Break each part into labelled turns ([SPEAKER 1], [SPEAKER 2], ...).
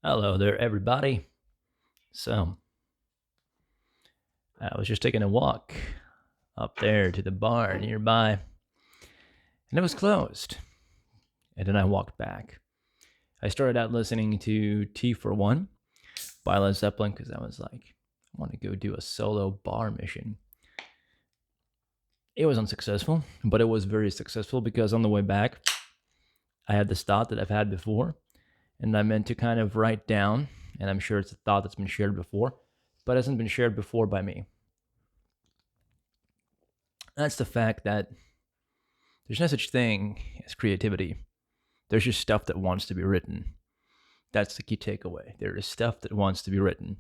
[SPEAKER 1] Hello there, everybody. So, I was just taking a walk up there to the bar nearby, and it was closed. And then I walked back. I started out listening to T for One by Led Zeppelin because I was like, I want to go do a solo bar mission. It was unsuccessful, but it was very successful because on the way back, I had this thought that I've had before, and I meant to kind of write down, and I'm sure it's a thought that's been shared before, but hasn't been shared before by me. That's the fact that there's no such thing as creativity. There's just stuff that wants to be written. That's the key takeaway. There is stuff that wants to be written.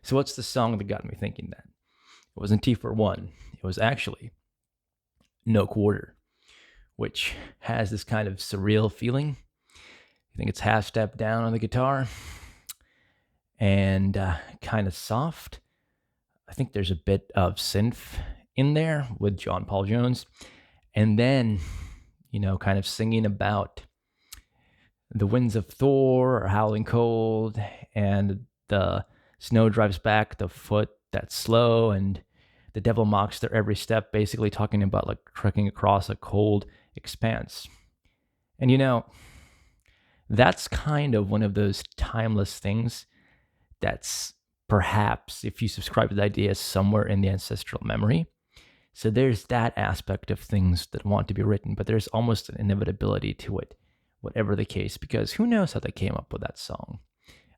[SPEAKER 1] So, what's the song that got me thinking that? It wasn't T for One. It was actually No Quarter, which has this kind of surreal feeling. I think it's half step down on the guitar and kind of soft. I think there's a bit of synth in there with John Paul Jones. And then, kind of singing about the winds of Thor are howling cold, and the snow drives back the foot that's slow, and the devil mocks their every step, basically talking about like trekking across a cold expanse. And that's kind of one of those timeless things that's perhaps, if you subscribe to the idea, somewhere in the ancestral memory. So there's that aspect of things that want to be written, but there's almost an inevitability to it, whatever the case, because who knows how they came up with that song?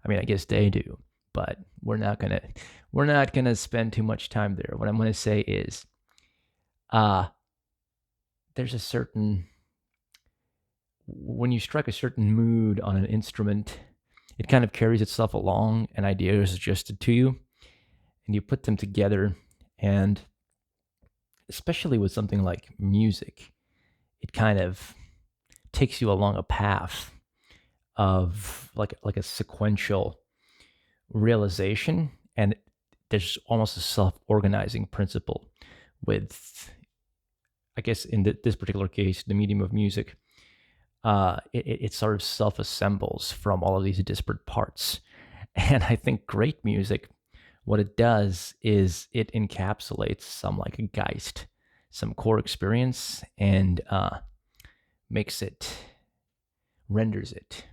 [SPEAKER 1] I mean, I guess they do, but we're not gonna spend too much time there. What I'm gonna say is, uh, there's a certain when you strike a certain mood on an instrument, it kind of carries itself along, and ideas are suggested to you, and you put them together, and especially with something like music, it kind of takes you along a path of like a sequential realization, and there's almost a self-organizing principle with, I guess, in this particular case, the medium of music. It sort of self-assembles from all of these disparate parts, and I think great music, what it does is it encapsulates some like a geist, some core experience, and makes it renders it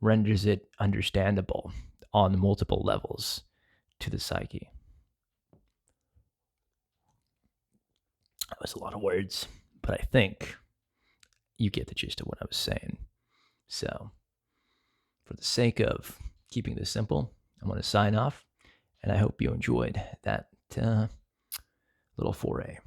[SPEAKER 1] renders it understandable on multiple levels to the psyche. That was a lot of words, but I think you get the gist of what I was saying. So, for the sake of keeping this simple, I'm going to sign off, and I hope you enjoyed that little foray.